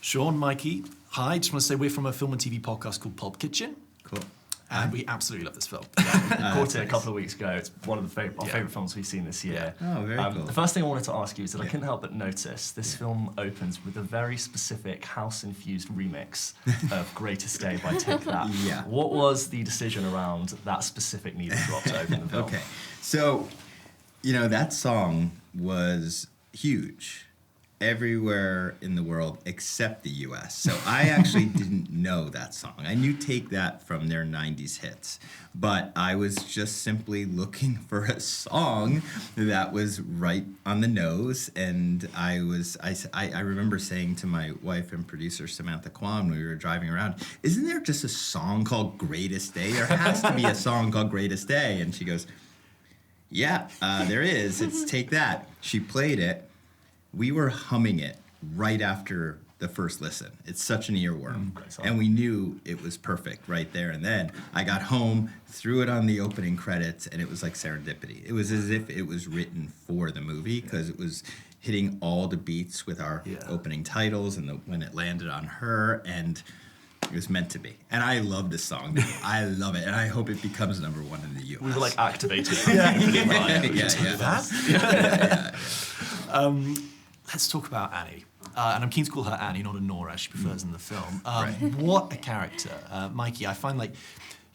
Sean, Mikey, hi. Just want to say we're from a film and TV podcast called Pulp Kitchen. Cool. And we absolutely love this film. Caught it a couple of weeks ago. It's one of our favourite films we've seen this year. Oh, very cool. The first thing I wanted to ask you is that I couldn't help but notice this film opens with a very specific house-infused remix of Greatest Day by Take That. Yeah. What was the decision around that specific needle drop to open the film? Okay, so, that song was huge everywhere in the world except the US. So I actually didn't know that song. I knew Take That from their 90s hits, but I was just simply looking for a song that was right on the nose. And I remember saying to my wife and producer Samantha Kwan when we were driving around, isn't there just a song called Greatest Day? There has to be a song called Greatest Day. And she goes, yeah, there is. It's Take That. She played it. We were humming it right after the first listen. It's such an earworm. And we knew it was perfect right there and then. I got home, threw it on the opening credits, and it was like serendipity. It was as if it was written for the movie because it was hitting all the beats with our opening titles and when it landed on her, and it was meant to be. And I love this song. I love it. And I hope it becomes number one in the US. We were like activated. Let's talk about Annie. And I'm keen to call her Annie, not ANORA, as she prefers in the film. Right. What a character. Mikey, I find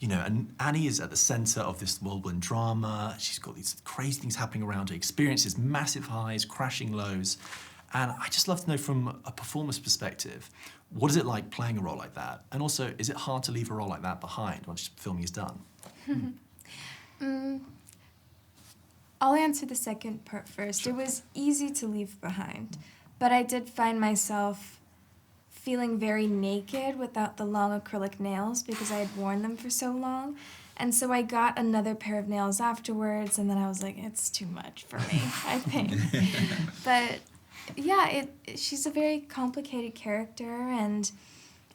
and Annie is at the center of this whirlwind drama. She's got these crazy things happening around her, experiences massive highs, crashing lows. And I just love to know from a performer's perspective, what is it like playing a role like that? And also, is it hard to leave a role like that behind once filming is done? I'll answer the second part first. Sure. It was easy to leave behind, but I did find myself feeling very naked without the long acrylic nails because I had worn them for so long. And so I got another pair of nails afterwards, and then I was like, it's too much for me, I think. But yeah, she's a very complicated character, and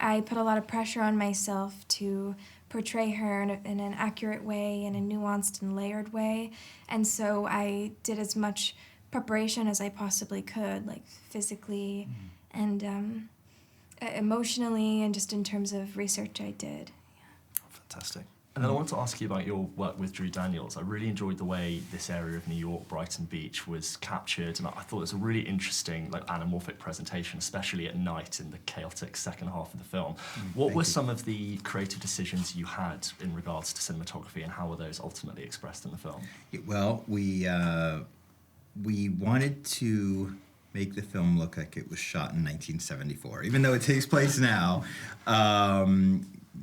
I put a lot of pressure on myself to portray her in an accurate way, in a nuanced and layered way. And so I did as much preparation as I possibly could, like physically and emotionally, and just in terms of research I did. Yeah. Fantastic. And then I wanted to ask you about your work with Drew Daniels. I really enjoyed the way this area of New York, Brighton Beach, was captured, and I thought it was a really interesting, anamorphic presentation, especially at night in the chaotic second half of the film. What were some of the creative decisions you had in regards to cinematography, and how were those ultimately expressed in the film? Well, we wanted to make the film look like it was shot in 1974, even though it takes place now.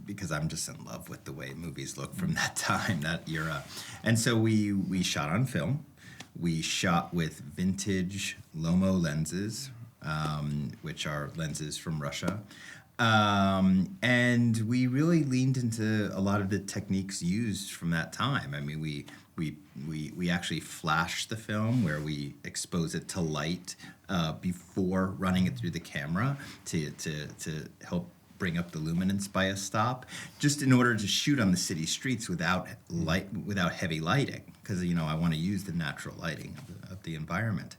Because I'm just in love with the way movies look from that time, that era. And so we shot on film. We shot with vintage Lomo lenses, which are lenses from Russia. And we really leaned into a lot of the techniques used from that time. I mean, we actually flash the film where we expose it to light before running it through the camera to help bring up the luminance by a stop, just in order to shoot on the city streets without heavy lighting, because I want to use the natural lighting of the environment.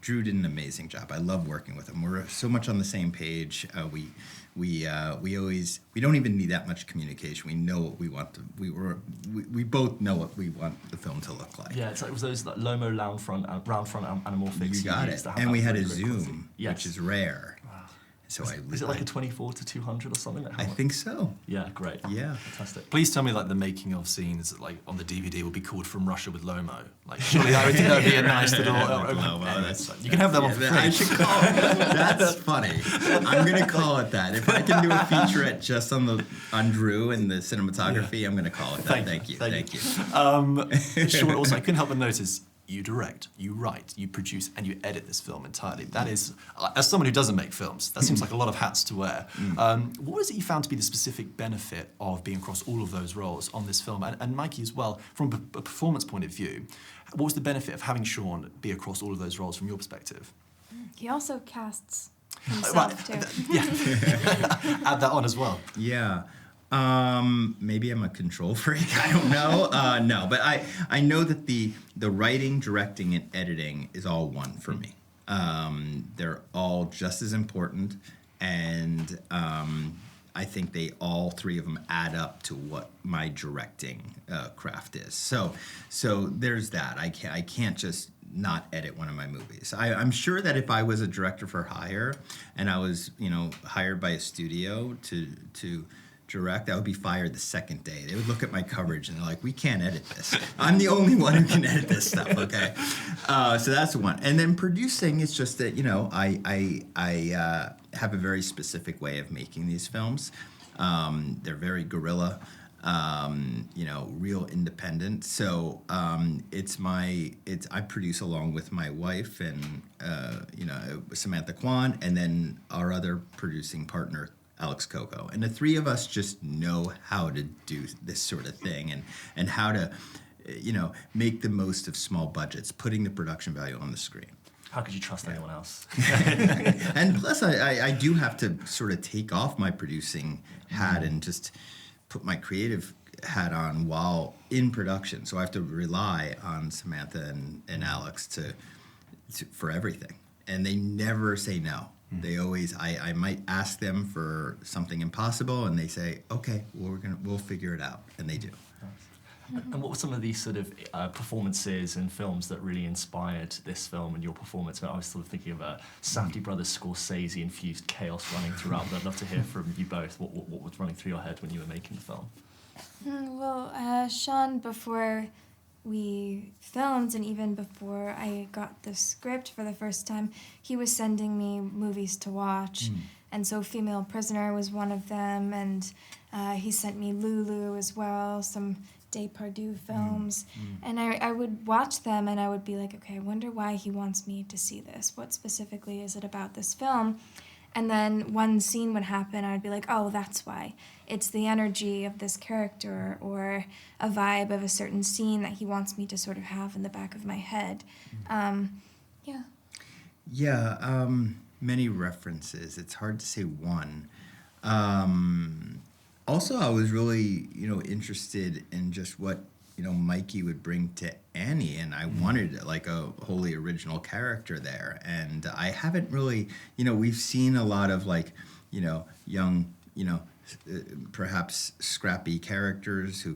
Drew did an amazing job. I love working with him. We're so much on the same page. We don't even need that much communication. We know what we want. We both know what we want the film to look like. Yeah, it was those Lomo round front anamorphics. You got it. And we had a zoom, which is rare. So is it like a 24 to 200 or something? I think so. Yeah, great. Yeah. Fantastic. Please tell me the making of scenes on the DVD will be called From Russia with Lomo. Surely I would think that would be a nice little... you can have that one for free. I should call it. That's funny. I'm going to call it that. If I can do a featurette just on Drew and the cinematography, I'm going to call it that. Thank you. Sure, also, I couldn't help but notice you direct, you write, you produce, and you edit this film entirely. That is, as someone who doesn't make films, that seems like a lot of hats to wear. What is it you found to be the specific benefit of being across all of those roles on this film? And Mikey as well, from a performance point of view, what was the benefit of having Sean be across all of those roles from your perspective? He also casts himself, too. Add that on as well. Yeah. Maybe I'm a control freak. I don't know. No, but I know that the writing, directing, and editing is all one for me. They're all just as important, and I think they all three of them add up to what my directing craft is. So there's that. I can't just not edit one of my movies. I'm sure that if I was a director for hire and I was hired by a studio to direct, I would be fired the second day. They would look at my coverage and they're like, we can't edit this. I'm the only one who can edit this stuff, okay? So that's one. And then producing, it's just that, I have a very specific way of making these films. They're very guerrilla, real independent. So I produce along with my wife and, Samantha Kwan, and then our other producing partner, Alex Coco. And the three of us just know how to do this sort of thing and how to, make the most of small budgets, putting the production value on the screen. How could you trust anyone else? And plus, I do have to sort of take off my producing hat and just put my creative hat on while in production. So I have to rely on Samantha and Alex for everything. And they never say no. They always, I might ask them for something impossible, and they say, okay, well, we'll figure it out, and they do. And what were some of these sort of performances and films that really inspired this film and your performance? I was sort of thinking of a Safdie Brothers Scorsese-infused chaos running throughout, but I'd love to hear from you both. What was running through your head when you were making the film? Well, Sean, before we filmed and even before I got the script for the first time, he was sending me movies to watch. And so Female Prisoner was one of them, and he sent me Lulu as well, some Depardieu films. And I would watch them and I would be like, okay, I wonder why he wants me to see this. What specifically is it about this film? And then one scene would happen, I would be like, oh, that's why. It's the energy of this character or a vibe of a certain scene that he wants me to sort of have in the back of my head. Many references. It's hard to say one. Also, I was really, interested in just what, Mikey would bring to Annie, and I wanted like a wholly original character there. And I haven't really, we've seen a lot of like, young, perhaps scrappy characters who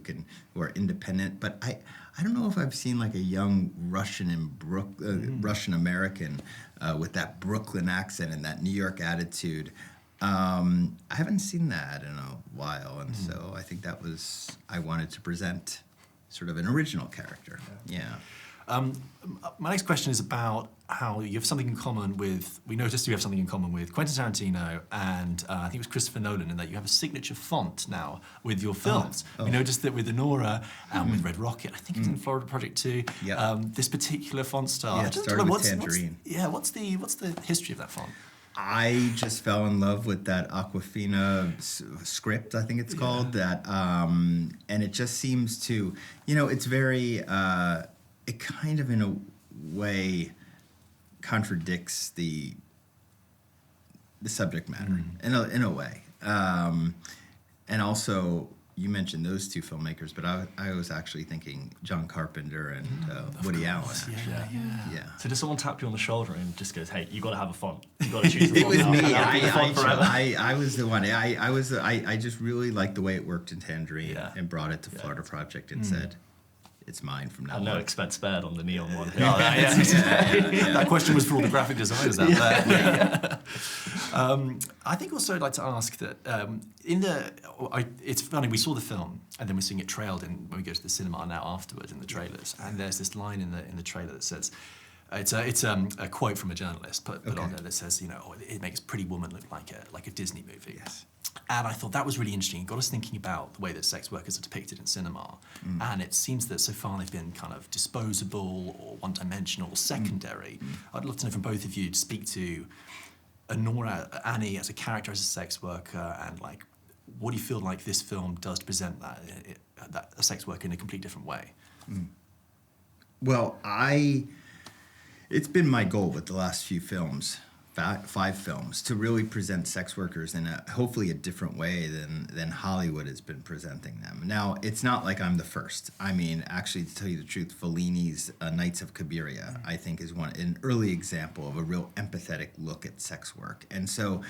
are independent, but I don't know if I've seen like a young Russian and Russian American with that Brooklyn accent and that New York attitude. I haven't seen that in a while, and so I think I wanted to present sort of an original character. My next question is about how you have something in common with, we noticed you have something in common with Quentin Tarantino and I think it was Christopher Nolan, in that you have a signature font now with your films. We noticed that with ANORA and with Red Rocket, I think it's in Florida Project too, this particular font style. Yeah, it started with Tangerine. What's the history of that font? I just fell in love with that Aquafina script, I think it's called, that, and it just seems to, it's very, it kind of in a way contradicts the subject matter in a way. And also, you mentioned those two filmmakers, but I was actually thinking John Carpenter and Woody Allen. Yeah. So does someone tap you on the shoulder and just goes, "Hey, you got to have a font. You got to choose a font." It was me. I I was the one. I just really liked the way it worked in Tangerine and brought it to Florida Project and said, "It's mine from now on." No expense spared on the neon one. That question was for all the graphic designers out there. I think also I'd like to ask that it's funny, we saw the film and then we're seeing it trailed when we go to the cinema now afterwards in the trailers, and there's this line in the trailer that says, it's a quote from a journalist put on there that says, it makes Pretty Woman look like a Disney movie. Yes. And I thought that was really interesting. It got us thinking about the way that sex workers are depicted in cinema. And it seems that so far they've been kind of disposable or one-dimensional or secondary. I'd love to know from both of you to speak to Annie as a character, as a sex worker, and like, what do you feel like this film does to present that a sex worker in a completely different way? Well, it's been my goal with the last few films five films to really present sex workers in hopefully a different way than Hollywood has been presenting them. Now, it's not like I'm the first. I mean, actually, to tell you the truth, Fellini's Nights of Cabiria, I think, is an early example of a real empathetic look at sex work. And so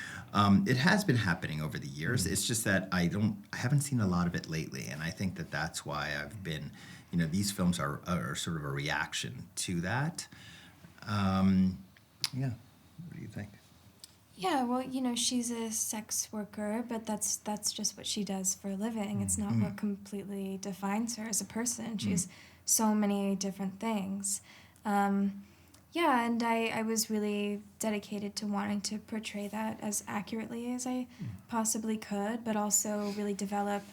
it has been happening over the years. It's just that I haven't seen a lot of it lately, and I think that that's why I've been, these films are sort of a reaction to that. Yeah. What do you think? Yeah, well, she's a sex worker, but that's just what she does for a living. It's not what completely defines her as a person. She has so many different things. Yeah, and I was really dedicated to wanting to portray that as accurately as I possibly could, but also really develop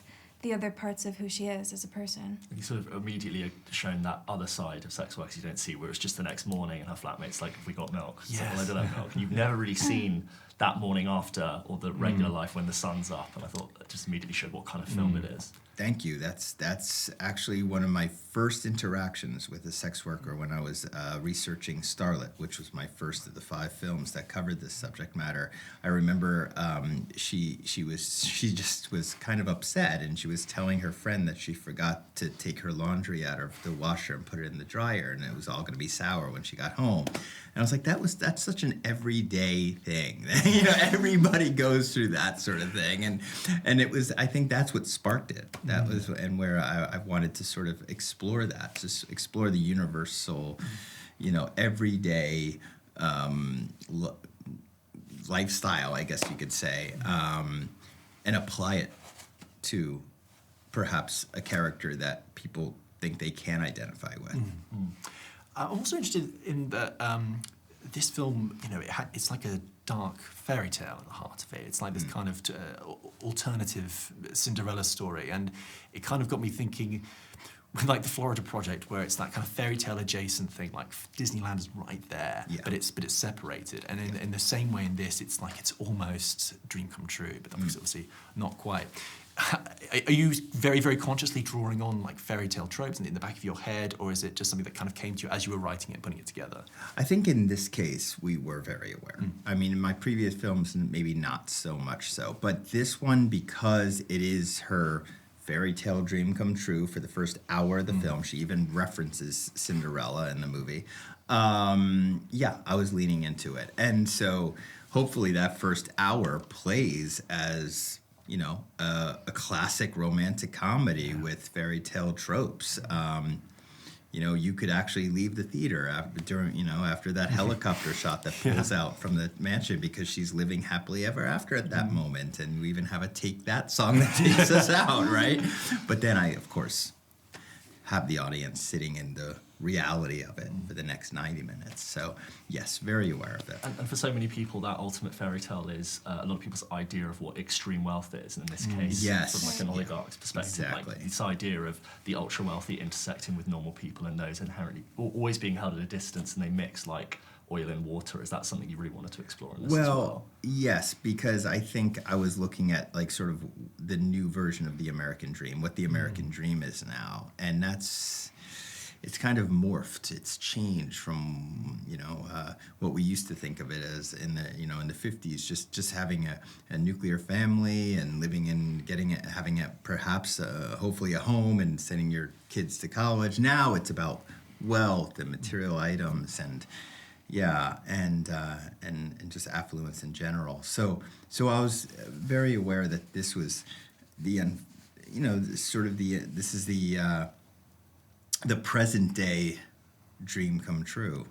the other parts of who she is as a person. And you sort of immediately are shown that other side of sex workers you don't see, where it's just the next morning and her flatmate's like, have we got milk? It's like, well, I don't have milk. And you've never really seen that morning after or the regular life when the sun's up. And I thought that just immediately showed what kind of film it is. Thank you. That's actually one of my first interactions with a sex worker when I was researching Starlet, which was my first of the 5 films that covered this subject matter. I remember she just was kind of upset, and she was telling her friend that she forgot to take her laundry out of the washer and put it in the dryer, and it was all going to be sour when she got home. And I was like, that's such an everyday thing. Everybody goes through that sort of thing, and it was. I think that's what sparked it. That was, and where I wanted to sort of explore that, just explore the universal, everyday lifestyle, I guess you could say, and apply it to perhaps a character that people think they can identify with. I'm also interested in that this film, it's like a dark fairy tale at the heart of it. It's like this kind of alternative Cinderella story, and it kind of got me thinking, like the Florida Project, where it's that kind of fairy tale adjacent thing, like Disneyland is right there, but it's separated. And in the same way in this, it's like it's almost dream come true, but obviously not quite. Are you very, very consciously drawing on like fairy tale tropes in the back of your head, or is it just something that kind of came to you as you were writing it and putting it together? I think in this case, we were very aware. I mean, in my previous films, maybe not so much so, but this one, because it is her fairy tale dream come true for the first hour of the film. She even references Cinderella in the movie. I was leaning into it. And so hopefully that first hour plays as, a classic romantic comedy with fairy tale tropes. You could actually leave the theater after that helicopter shot that pulls out from the mansion, because she's living happily ever after at that moment. And we even have a Take That song that takes us out, right? But then I, of course, have the audience sitting in the reality of it for the next 90 minutes. So, yes, very aware of it. And for so many people, that ultimate fairy tale is a lot of people's idea of what extreme wealth is. And in this case, from like an oligarch's perspective, like this idea of the ultra wealthy intersecting with normal people and those inherently always being held at a distance, and they mix like oil and water. Is that something you really wanted to explore in this as well? Yes, because I think I was looking at like sort of the new version of the American dream, what the American dream is now. And it's kind of morphed. It's changed from what we used to think of it as in the 50s, just having a nuclear family and having perhaps hopefully a home and sending your kids to college. Now it's about wealth and material items and just affluence in general. So I was very aware that this was the present day dream come true.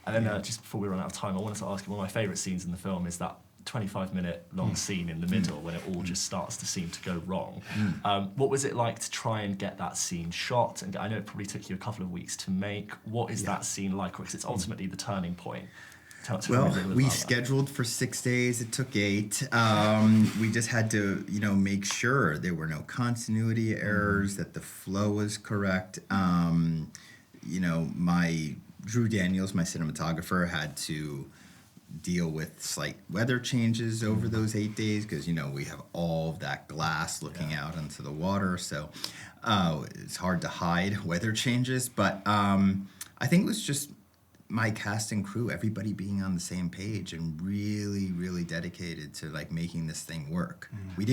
And then just before we run out of time, I wanted to ask you, one of my favourite scenes in the film is that 25-minute long scene in the middle when it all just starts to seem to go wrong. What was it like to try and get that scene shot? And I know it probably took you a couple of weeks to make. What is that scene like? Because it's ultimately the turning point. We scheduled for 6 days. It took 8. We just had to, make sure there were no continuity errors, that the flow was correct. Drew Daniels, my cinematographer, had to deal with slight weather changes over those 8 days because, we have all of that glass looking out into the water. So it's hard to hide weather changes. But I think it was just my cast and crew, everybody being on the same page and really, really dedicated to like making this thing work. We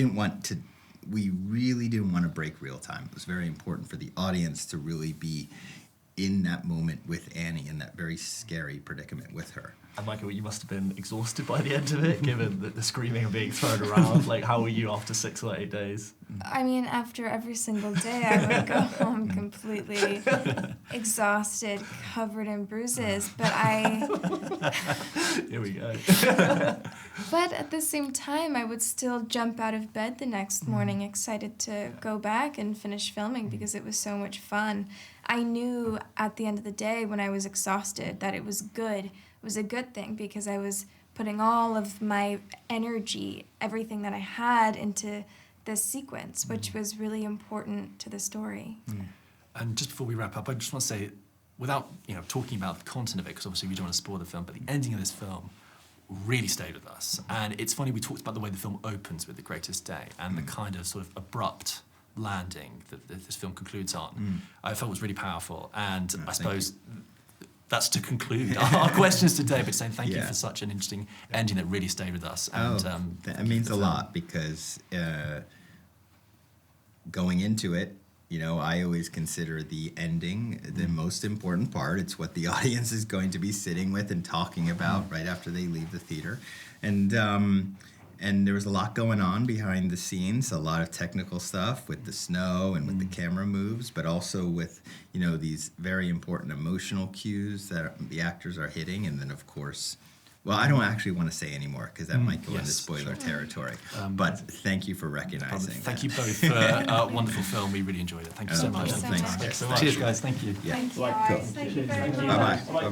really didn't want to break real time. It was very important for the audience to really be in that moment with Annie, in that very scary predicament with her. And Michael, you must have been exhausted by the end of it, given the screaming and being thrown around. Like, how were you after 6 or 8 days? I mean, after every single day, I would go home completely exhausted, covered in bruises. But Here we go. But at the same time, I would still jump out of bed the next morning, excited to go back and finish filming because it was so much fun. I knew at the end of the day, when I was exhausted, that it was good. It was a good thing because I was putting all of my energy, everything that I had, into this sequence, which was really important to the story. And just before we wrap up, I just want to say, without talking about the content of it, because obviously we don't want to spoil the film, but the ending of this film really stayed with us. And it's funny, we talked about the way the film opens with The Greatest Day and the kind of sort of abrupt landing that this film concludes on. I felt was really powerful. And I suppose that's to conclude our questions today, but saying thank you for such an interesting ending that really stayed with us. And that means a lot because going into it, I always consider the ending the most important part. It's what the audience is going to be sitting with and talking about right after they leave the theater. And there was a lot going on behind the scenes, a lot of technical stuff with the snow and with the camera moves, but also with, these very important emotional cues that the actors are hitting. And then, of course, well, I don't actually want to say anymore because that might go into spoiler territory. But thank you for recognizing Thank you both for a wonderful film. We really enjoyed it. Thank you so much. Thanks so much. Cheers, guys. Thank you. Yeah. Thank you, guys. Thank you very much. Bye-bye.